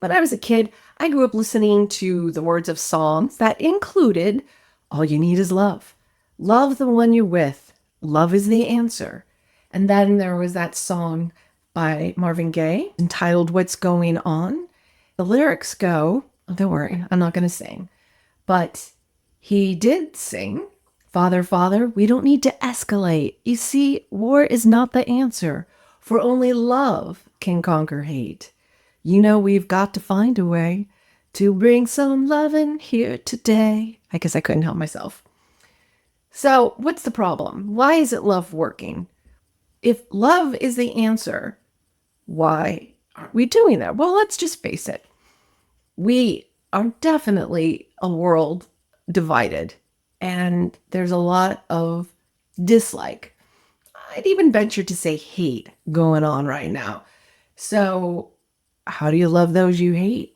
When I was a kid, I grew up listening to the words of songs that included All You Need Is Love. Love the one you're with. Love is the answer. And then there was that song by Marvin Gaye entitled What's Going On. The lyrics go, oh, don't worry, I'm not going to sing, but he did sing, Father, Father, we don't need to escalate. You see, war is not the answer, for only love can conquer hate. You know we've got to find a way to bring some lovin' here today. I guess I couldn't help myself. So what's the problem? Why isn't love working? If love is the answer, why aren't we doing that? Well, let's just face it. We are definitely a world divided, and there's a lot of dislike. I'd even venture to say hate going on right now. So how do you love those you hate?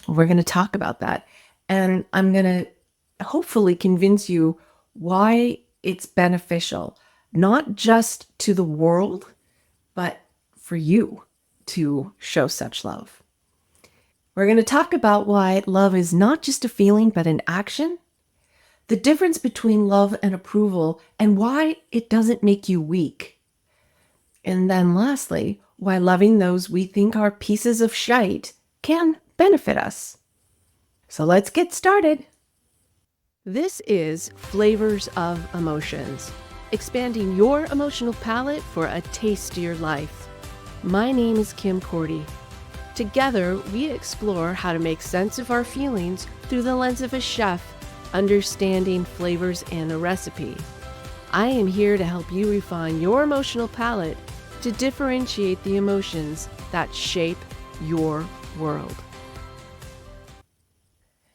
We're going to talk about that. And I'm going to hopefully convince you why it's beneficial, not just to the world, but for you to show such love. We're going to talk about why love is not just a feeling, but an action, the difference between love and approval, and why it doesn't make you weak. And then lastly, why loving those we think are pieces of shite can benefit us. So let's get started. This is Flavors of Emotions, expanding your emotional palette for a tastier life. My name is Kim Cordy. Together, we explore how to make sense of our feelings through the lens of a chef, understanding flavors and a recipe. I am here to help you refine your emotional palette to differentiate the emotions that shape your world.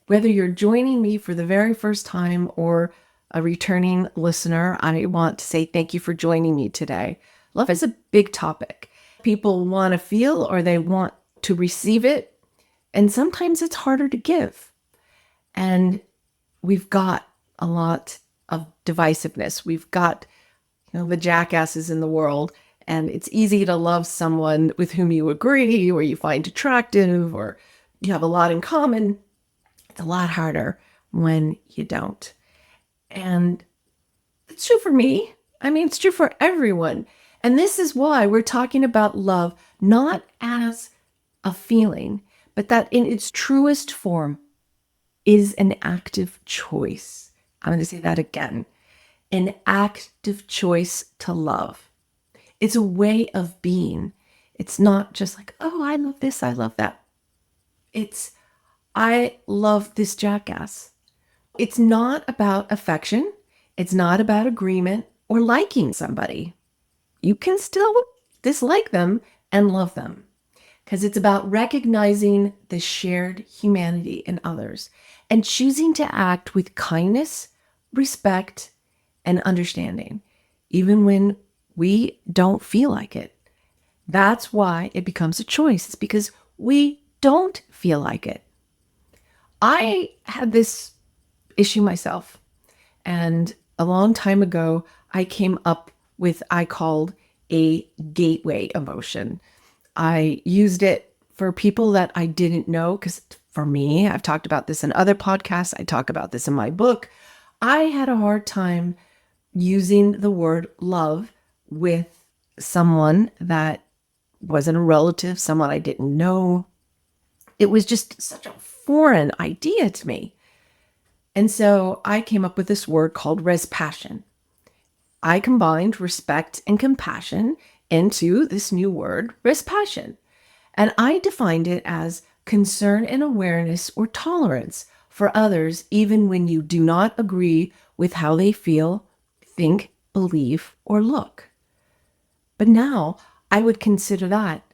Whether you're joining me for the very first time or a returning listener, I want to say thank you for joining me today. Love is a big topic. People want to feel or they want to receive it, and sometimes it's harder to give. And we've got a lot of divisiveness. We've got, the jackasses in the world, and it's easy to love someone with whom you agree or you find attractive or you have a lot in common. It's a lot harder when you don't. And it's true for me. I mean, it's true for everyone. And this is why we're talking about love, not as a feeling, but that in its truest form is an active choice. I'm going to say that again. An active choice to love. It's a way of being. It's not just like, oh, I love this, I love that. It's, I love this jackass. It's not about affection. It's not about agreement or liking somebody. You can still dislike them and love them, because it's about recognizing the shared humanity in others and choosing to act with kindness, respect, and understanding, even when we don't feel like it. That's why it becomes a choice. It's because we don't feel like it. I had this issue myself, and a long time ago, I came up with, I called a gateway emotion. I used it for people that I didn't know, because for me, I've talked about this in other podcasts. I talk about this in my book. I had a hard time using the word love with someone that wasn't a relative, someone I didn't know. It was just such a foreign idea to me. And so I came up with this word called Respassion. I combined respect and compassion into this new word, Respassion. And I defined it as concern and awareness or tolerance for others, even when you do not agree with how they feel, think, believe, or look. But now I would consider that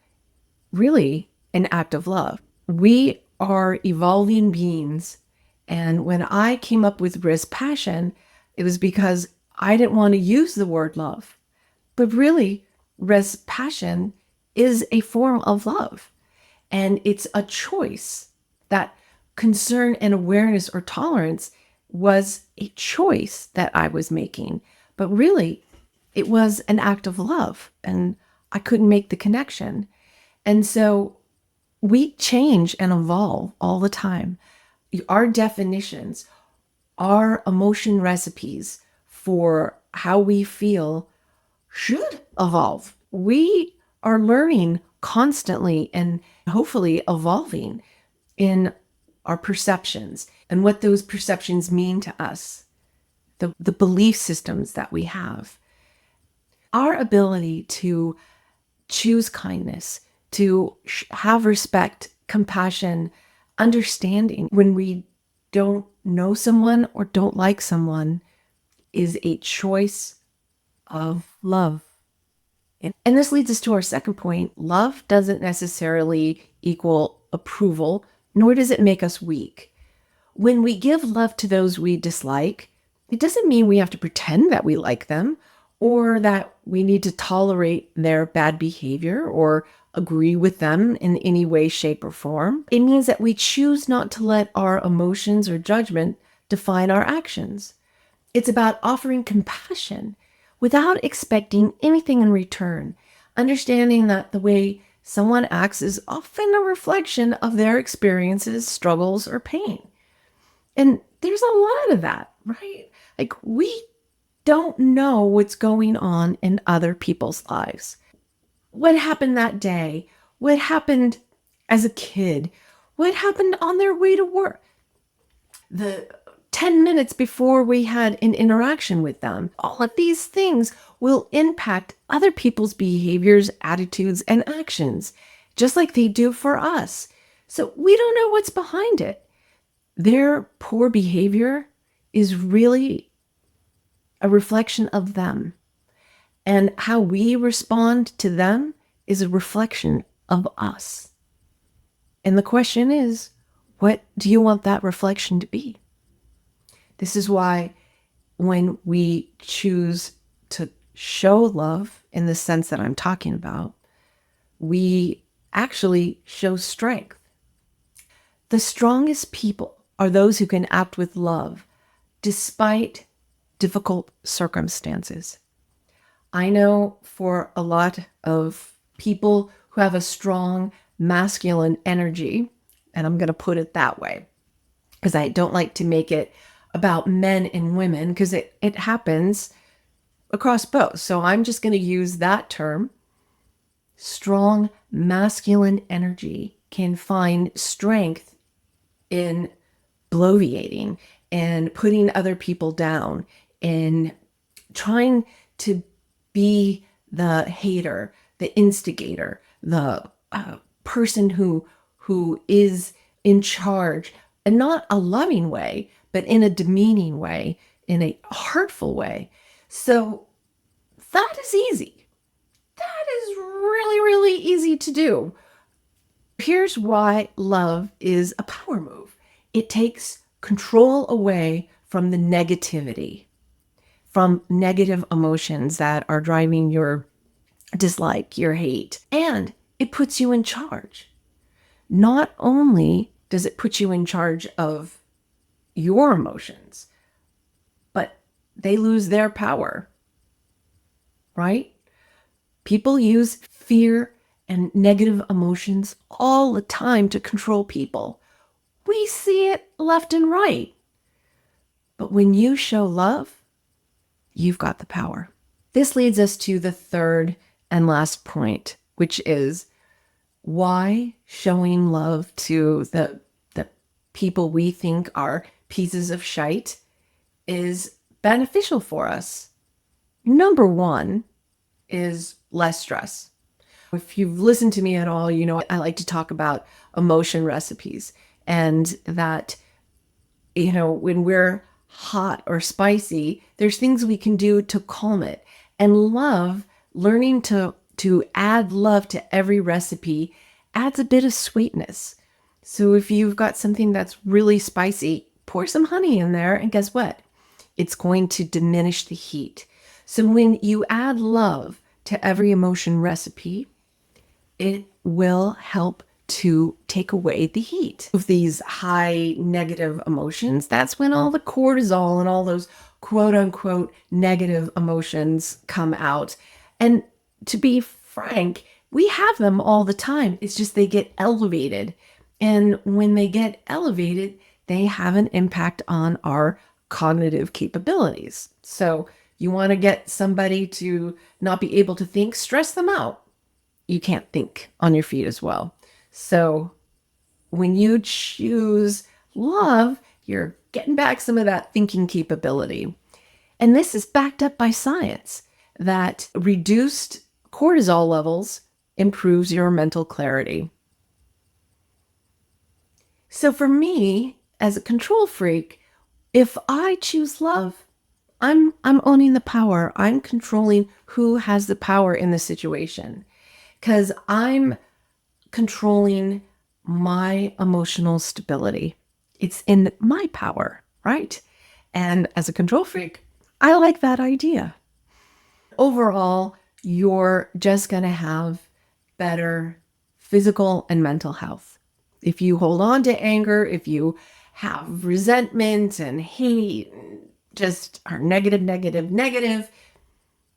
really an act of love. We are evolving beings. And when I came up with Respassion, it was because I didn't want to use the word love. But really, Respassion is a form of love. And it's a choice. That concern and awareness or tolerance was a choice that I was making. But really, it was an act of love. And I couldn't make the connection. And so We change and evolve all the time. Our definitions, our emotion recipes for how we feel should evolve. We are learning constantly and hopefully evolving in our perceptions and what those perceptions mean to us, the belief systems that we have. Our ability to choose kindness, to have respect, compassion, understanding when we don't know someone or don't like someone is a choice of love. And this leads us to our second point. Love doesn't necessarily equal approval, nor does it make us weak. When we give love to those we dislike, it doesn't mean we have to pretend that we like them or that we need to tolerate their bad behavior or agree with them in any way, shape, or form. It means that we choose not to let our emotions or judgment define our actions. It's about offering compassion without expecting anything in return, understanding that the way someone acts is often a reflection of their experiences, struggles, or pain. And there's a lot of that, right? Like, we don't know what's going on in other people's lives. What happened that day? What happened as a kid? What happened on their way to work? The 10 minutes before we had an interaction with them. All of these things will impact other people's behaviors, attitudes, and actions, just like they do for us. So we don't know what's behind it. Their poor behavior is really a reflection of them. And how we respond to them is a reflection of us. And the question is, what do you want that reflection to be? This is why when we choose to show love in the sense that I'm talking about, we actually show strength. The strongest people are those who can act with love despite difficult circumstances. I know for a lot of people who have a strong masculine energy, and I'm going to put it that way, because I don't like to make it about men and women, because it happens across both. So I'm just going to use that term. Strong masculine energy can find strength in bloviating and putting other people down and trying to be the hater, the instigator, the person who is in charge, and not a loving way, but in a demeaning way, in a hurtful way. So that is easy. That is really, really easy to do. Here's why love is a power move. It takes control away from the negativity, from negative emotions that are driving your dislike, your hate, and it puts you in charge. Not only does it put you in charge of your emotions, but they lose their power, right? People use fear and negative emotions all the time to control people. We see it left and right. But when you show love, you've got the power. This leads us to the third and last point, which is why showing love to the people we think are pieces of shite is beneficial for us. Number one is less stress. If you've listened to me at all, you know I like to talk about emotion recipes, and that, you know, when we're hot or spicy, there's things we can do to calm it. And love, learning to add love to every recipe adds a bit of sweetness. So if you've got something that's really spicy, pour some honey in there, and guess what? It's going to diminish the heat. So when you add love to every emotion recipe, it will help to take away the heat of these high negative emotions. That's when all the cortisol and all those quote unquote negative emotions come out. And to be frank, We have them all the time. It's just they get elevated. And when they get elevated, they have an impact on our cognitive capabilities. So you want to get somebody to not be able to think, stress them out. You can't think on your feet as well. So when you choose love, you're getting back some of that thinking capability. And this is backed up by science that reduced cortisol levels improves your mental clarity. So for me, as a control freak, if I choose love, I'm owning the power. I'm controlling who has the power in the situation because I'm controlling my emotional stability. It's in my power, right? And as a control freak, I like that idea. Overall, you're just going to have better physical and mental health. If you hold on to anger, if you have resentment and hate, just are negative, negative, negative,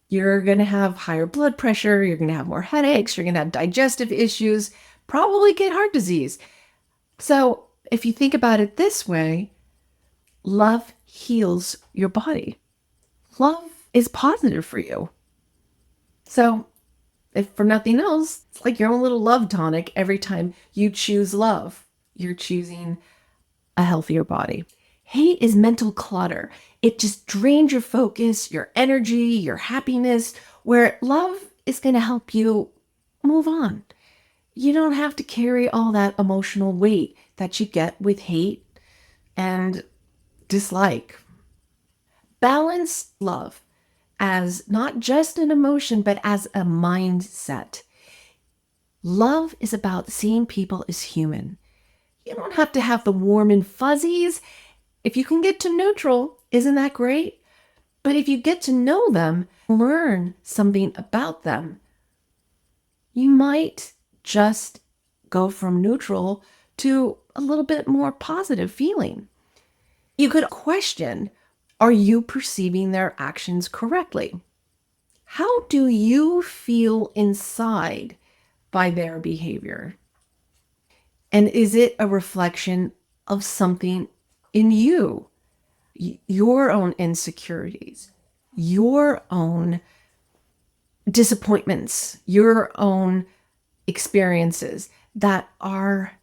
you're going to have higher blood pressure, you're going to have more headaches, you're going to have digestive issues, probably get heart disease. So if you think about it this way, love heals your body. Love is positive for you. So if for nothing else, it's like your own little love tonic. Every time you choose love, you're choosing a healthier body. Hate is mental clutter. It just drains your focus, your energy, your happiness, where love is going to help you move on. You don't have to carry all that emotional weight that you get with hate and dislike. Balance love as not just an emotion, but as a mindset. Love is about seeing people as human. You don't have to have the warm and fuzzies. If you can get to neutral, isn't that great? But if you get to know them, learn something about them, you might just go from neutral to a little bit more positive feeling. You could question, are you perceiving their actions correctly? How do you feel inside by their behavior? And is it a reflection of something in you, your own insecurities, your own disappointments, your own experiences that are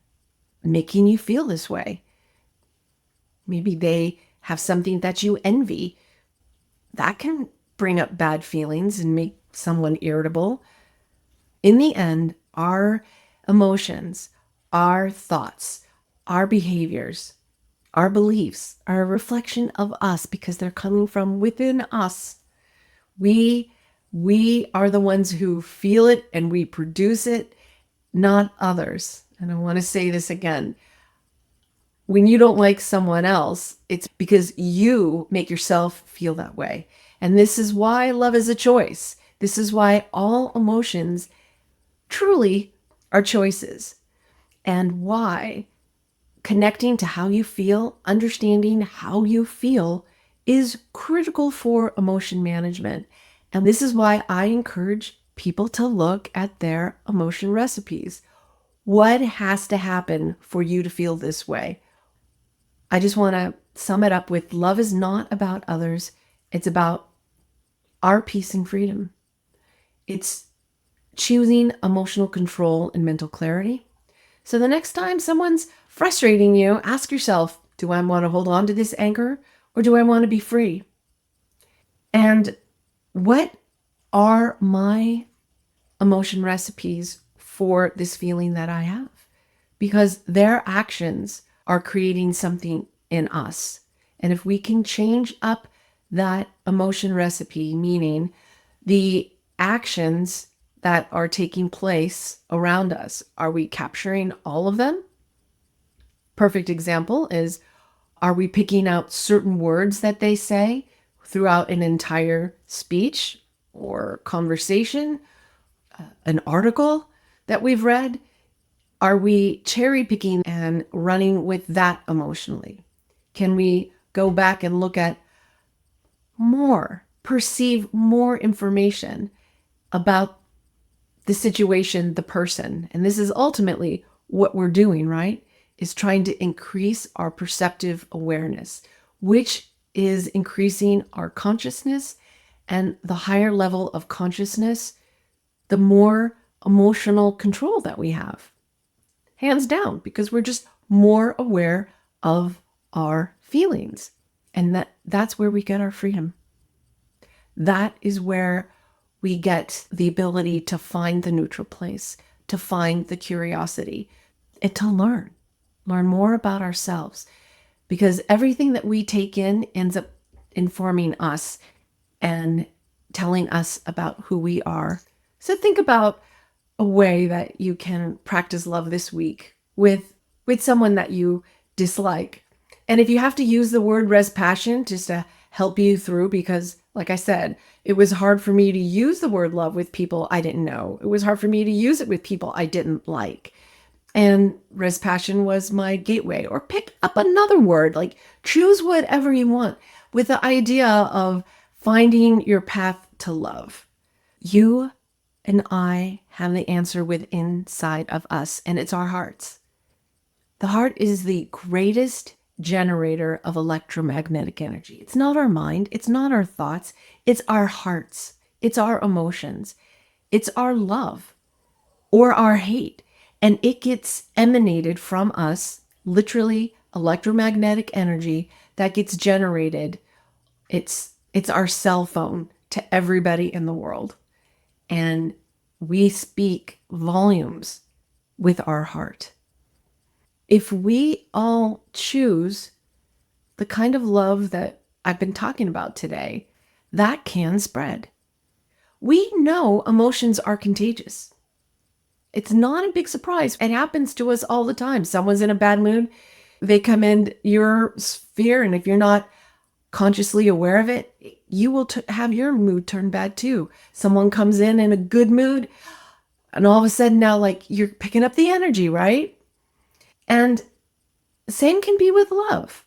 making you feel this way? Maybe they have something that you envy. That can bring up bad feelings and make someone irritable. In the end, our emotions, our thoughts, our behaviors, our beliefs are a reflection of us because they're coming from within us. We are the ones who feel it and we produce it, not others. And I want to say this again. When you don't like someone else, it's because you make yourself feel that way. And this is why love is a choice. This is why all emotions truly are choices. And why connecting to how you feel, understanding how you feel is critical for emotion management. And this is why I encourage people to look at their emotion recipes. What has to happen for you to feel this way? I just want to sum it up with love is not about others. It's about our peace and freedom. It's choosing emotional control and mental clarity. So the next time someone's frustrating you, ask yourself, do I want to hold on to this anger or do I want to be free? And what are my emotion recipes for this feeling that I have? Because their actions are creating something in us. And if we can change up that emotion recipe, meaning the actions that are taking place around us, are we capturing all of them? Perfect example is, are we picking out certain words that they say throughout an entire speech or conversation, an article that we've read? Are we cherry picking and running with that emotionally? Can we go back and look at more, perceive more information about the situation, the person. And this is ultimately what we're doing, right? Is trying to increase our perceptive awareness, which is increasing our consciousness. And the higher level of consciousness, the more emotional control that we have. Hands down, because we're just more aware of our feelings. And that's where we get our freedom. That is where we get the ability to find the neutral place, to find the curiosity, and to learn more about ourselves. Because everything that we take in ends up informing us and telling us about who we are. So think about a way that you can practice love this week with someone that you dislike. And if you have to use the word Respassion just to help you through, because like I said, it was hard for me to use the word love with people I didn't know. It was hard for me to use it with people I didn't like. And Respassion was my gateway. Or pick up another word, like choose whatever you want with the idea of finding your path to love. You and I have the answer within inside of us, and it's our hearts. The heart is the greatest generator of electromagnetic energy. It's not our mind, it's not our thoughts, it's our hearts, it's our emotions, it's our love or our hate. And it gets emanated from us, literally electromagnetic energy that gets generated. It's our cell phone to everybody in the world. And we speak volumes with our heart. If we all choose the kind of love that I've been talking about today, that can spread. We know emotions are contagious. It's not a big surprise. It happens to us all the time. Someone's in a bad mood, they come in your sphere, and if you're not consciously aware of it, you will have your mood turn bad too. Someone comes in a good mood, and all of a sudden now, like, you're picking up the energy, right? And same can be with love.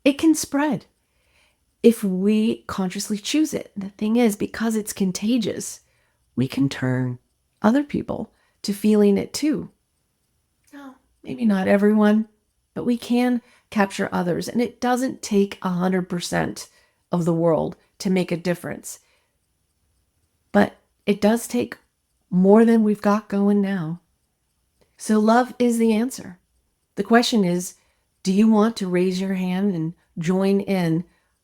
It can spread if we consciously choose it. The thing is, because it's contagious, we can turn other people to feeling it too. No, maybe not everyone, but we can capture others. And it doesn't take 100% of the world to make a difference. But it does take more than we've got going now. So love is the answer. The question is, do you want to raise your hand and join in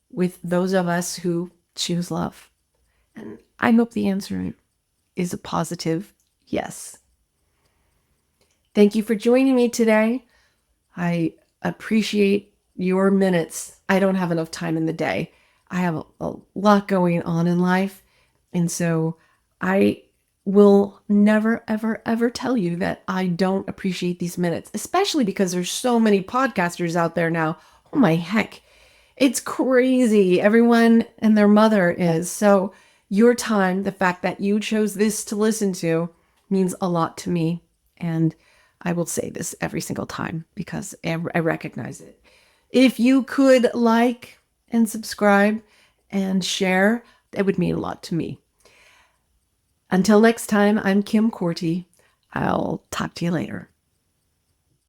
with those of us who choose love? And I hope the answer is a positive yes. Thank you for joining me today. I appreciate your minutes. I don't have enough time in the day. I have a lot going on in life. And so I will never, ever, ever tell you that I don't appreciate these minutes, especially because there's so many podcasters out there now. Oh my heck. It's crazy. Everyone and their mother is. So your time, the fact that you chose this to listen to, means a lot to me. And I will say this every single time because I recognize it. If you could like and subscribe and share, that would mean a lot to me. Until next time, I'm Kim Corti. I'll talk to you later.